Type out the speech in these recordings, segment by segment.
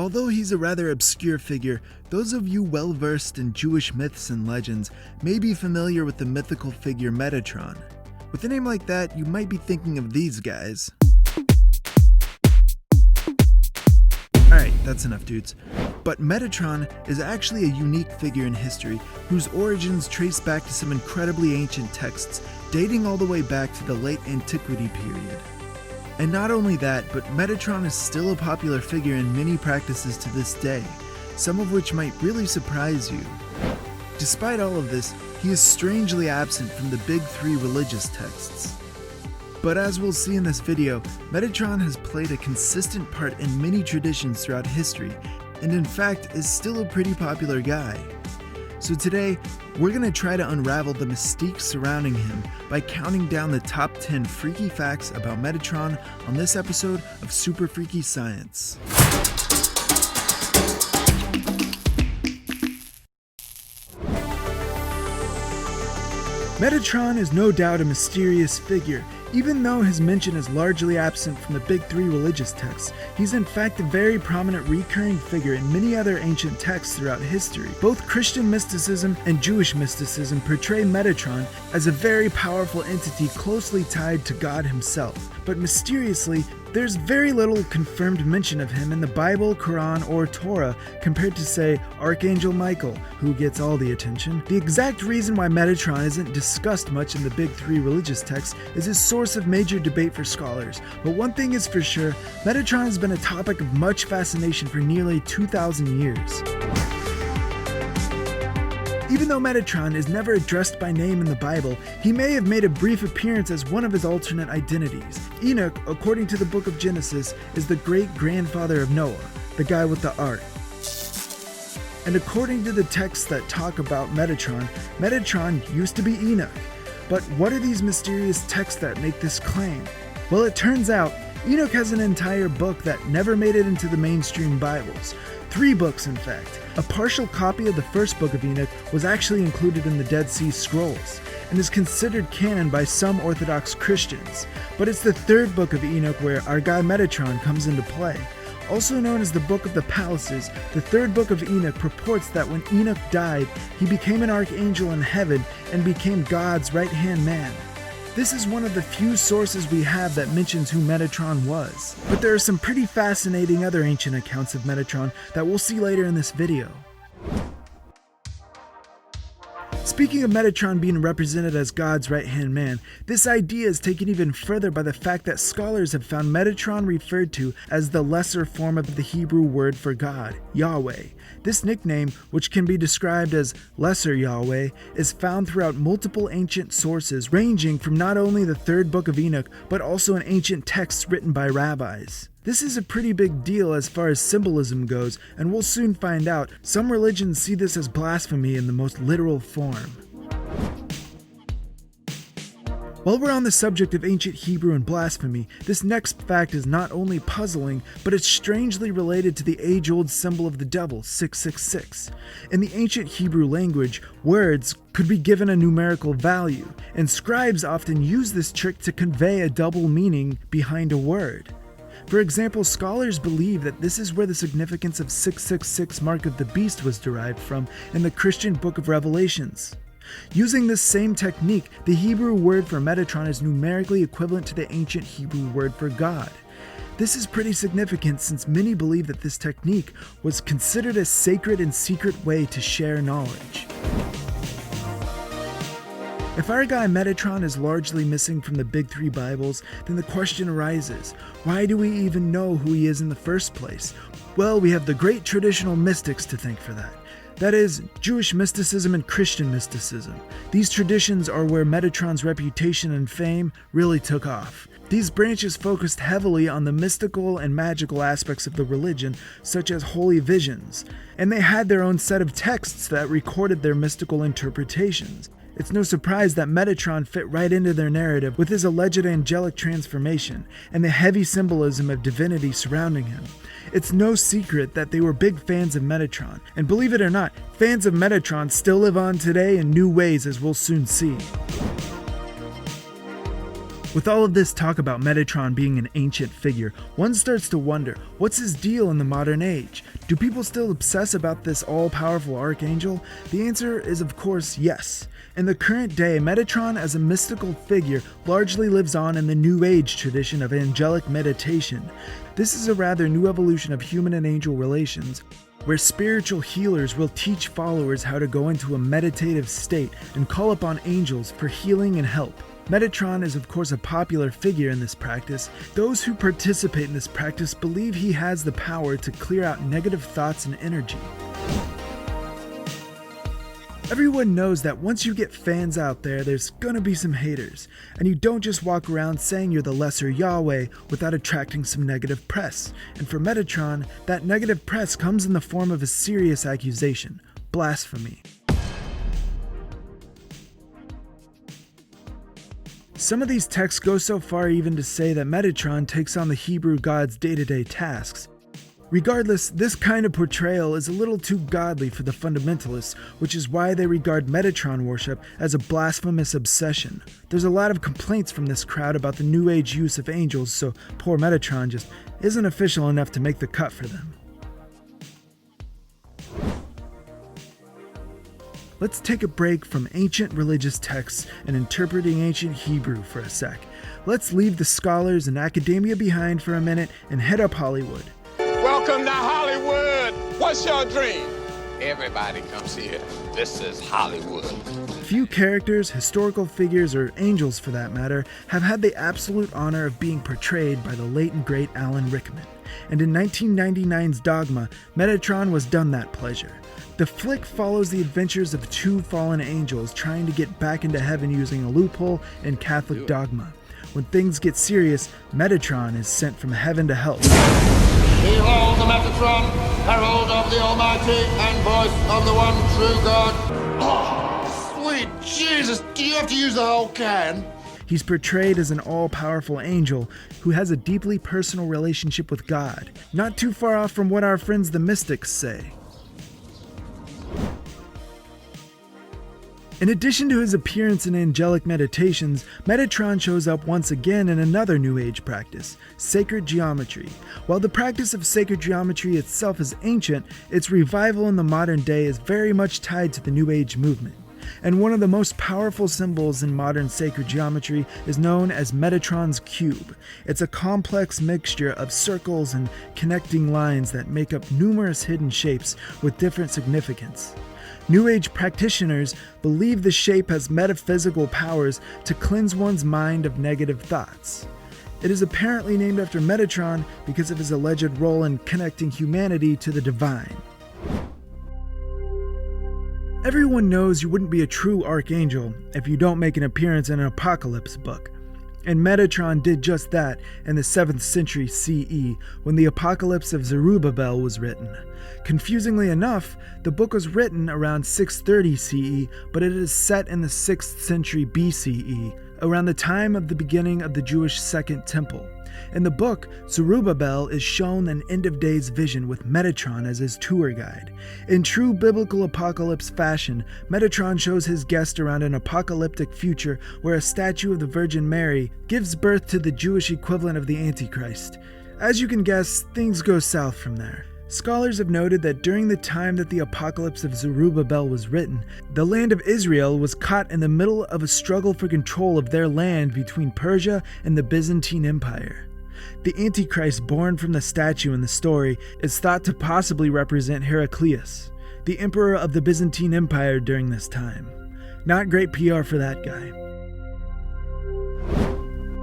Although he's a rather obscure figure, those of you well versed in Jewish myths and legends may be familiar with the mythical figure Metatron. With a name like that, you might be thinking of these guys. Alright, that's enough dudes. But Metatron is actually a unique figure in history whose origins trace back to some incredibly ancient texts dating all the way back to the Late Antiquity period. And not only that, but Metatron is still a popular figure in many practices to this day, some of which might really surprise you. Despite all of this, he is strangely absent from the big three religious texts. But as we'll see in this video, Metatron has played a consistent part in many traditions throughout history, and in fact is still a pretty popular guy. So today, we're going to try to unravel the mystique surrounding him by counting down the top 10 freaky facts about Metatron on this episode of Super Freaky Science. Metatron is no doubt a mysterious figure. Even though his mention is largely absent from the big three religious texts, he's in fact a very prominent recurring figure in many other ancient texts throughout history. Both Christian mysticism and Jewish mysticism portray Metatron as a very powerful entity closely tied to God himself. But mysteriously, there's very little confirmed mention of him in the Bible, Quran, or Torah compared to, say, Archangel Michael, who gets all the attention. The exact reason why Metatron isn't discussed much in the big three religious texts is his source of major debate for scholars. But one thing is for sure, Metatron has been a topic of much fascination for nearly 2,000 years. Even though Metatron is never addressed by name in the Bible, he may have made a brief appearance as one of his alternate identities. Enoch, according to the book of Genesis, is the great-grandfather of Noah, the guy with the ark. And according to the texts that talk about Metatron, Metatron used to be Enoch. But what are these mysterious texts that make this claim? Well, it turns out, Enoch has an entire book that never made it into the mainstream Bibles. 3 books, in fact. A partial copy of the first book of Enoch was actually included in the Dead Sea Scrolls, and is considered canon by some Orthodox Christians. But it's the 3rd book of Enoch where our guy Metatron comes into play. Also known as the Book of the Palaces, the 3rd book of Enoch purports that when Enoch died, he became an archangel in heaven and became God's right-hand man. This is one of the few sources we have that mentions who Metatron was. But there are some pretty fascinating other ancient accounts of Metatron that we'll see later in this video. Speaking of Metatron being represented as God's right-hand man, this idea is taken even further by the fact that scholars have found Metatron referred to as the lesser form of the Hebrew word for God, Yahweh. This nickname, which can be described as Lesser Yahweh, is found throughout multiple ancient sources ranging from not only the 3rd book of Enoch, but also in ancient texts written by rabbis. This is a pretty big deal as far as symbolism goes, and we'll soon find out. Some religions see this as blasphemy in the most literal form. While we're on the subject of ancient Hebrew and blasphemy, this next fact is not only puzzling, but it's strangely related to the age-old symbol of the devil, 666. In the ancient Hebrew language, words could be given a numerical value, and scribes often use this trick to convey a double meaning behind a word. For example, scholars believe that this is where the significance of 666 mark of the beast was derived from in the Christian book of Revelations. Using this same technique, the Hebrew word for Metatron is numerically equivalent to the ancient Hebrew word for God. This is pretty significant since many believe that this technique was considered a sacred and secret way to share knowledge. If our guy Metatron is largely missing from the big three Bibles, then the question arises, why do we even know who he is in the first place? Well, we have the great traditional mystics to thank for that. That is, Jewish mysticism and Christian mysticism. These traditions are where Metatron's reputation and fame really took off. These branches focused heavily on the mystical and magical aspects of the religion, such as holy visions, and they had their own set of texts that recorded their mystical interpretations. It's no surprise that Metatron fit right into their narrative with his alleged angelic transformation and the heavy symbolism of divinity surrounding him. It's no secret that they were big fans of Metatron, and believe it or not, fans of Metatron still live on today in new ways, as we'll soon see. With all of this talk about Metatron being an ancient figure, one starts to wonder, what's his deal in the modern age? Do people still obsess about this all-powerful archangel? The answer is of course yes. In the current day, Metatron as a mystical figure largely lives on in the New Age tradition of angelic meditation. This is a rather new evolution of human and angel relations, where spiritual healers will teach followers how to go into a meditative state and call upon angels for healing and help. Metatron is of course a popular figure in this practice. Those who participate in this practice believe he has the power to clear out negative thoughts and energy. Everyone knows that once you get fans out there, there's gonna be some haters, and you don't just walk around saying you're the lesser Yahweh without attracting some negative press. And for Metatron, that negative press comes in the form of a serious accusation: blasphemy. Some of these texts go so far even to say that Metatron takes on the Hebrew gods' day-to-day tasks. Regardless, this kind of portrayal is a little too godly for the fundamentalists, which is why they regard Metatron worship as a blasphemous obsession. There's a lot of complaints from this crowd about the New Age use of angels, so poor Metatron just isn't official enough to make the cut for them. Let's take a break from ancient religious texts and interpreting ancient Hebrew for a sec. Let's leave the scholars and academia behind for a minute and head up Hollywood. Welcome to Hollywood. What's your dream? Everybody comes here. This is Hollywood. Few characters, historical figures, or angels for that matter, have had the absolute honor of being portrayed by the late and great Alan Rickman. And in 1999's Dogma, Metatron was done that pleasure. The flick follows the adventures of two fallen angels trying to get back into heaven using a loophole in Catholic dogma. When things get serious, Metatron is sent from heaven to hell. Behold the Metatron, herald of the Almighty and voice of the one true God. Oh, sweet Jesus, do you have to use the whole can? He's portrayed as an all-powerful angel who has a deeply personal relationship with God, not too far off from what our friends the mystics say. In addition to his appearance in angelic meditations, Metatron shows up once again in another New Age practice, sacred geometry. While the practice of sacred geometry itself is ancient, its revival in the modern day is very much tied to the New Age movement. And one of the most powerful symbols in modern sacred geometry is known as Metatron's cube. It's a complex mixture of circles and connecting lines that make up numerous hidden shapes with different significance. New Age practitioners believe the shape has metaphysical powers to cleanse one's mind of negative thoughts. It is apparently named after Metatron because of his alleged role in connecting humanity to the divine. Everyone knows you wouldn't be a true archangel if you don't make an appearance in an apocalypse book. And Metatron did just that in the 7th century CE when the Apocalypse of Zerubbabel was written. Confusingly enough, the book was written around 630 CE, but it is set in the 6th century BCE, around the time of the beginning of the Jewish Second Temple. In the book, Zerubbabel is shown an end-of-days vision with Metatron as his tour guide. In true biblical apocalypse fashion, Metatron shows his guest around an apocalyptic future where a statue of the Virgin Mary gives birth to the Jewish equivalent of the Antichrist. As you can guess, things go south from there. Scholars have noted that during the time that the Apocalypse of Zerubbabel was written, the land of Israel was caught in the middle of a struggle for control of their land between Persia and the Byzantine Empire. The Antichrist born from the statue in the story is thought to possibly represent Heraclius, the emperor of the Byzantine Empire during this time. Not great PR for that guy.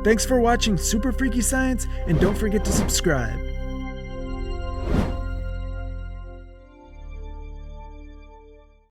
Thanks for watching Super Freaky Science, and don't forget to subscribe.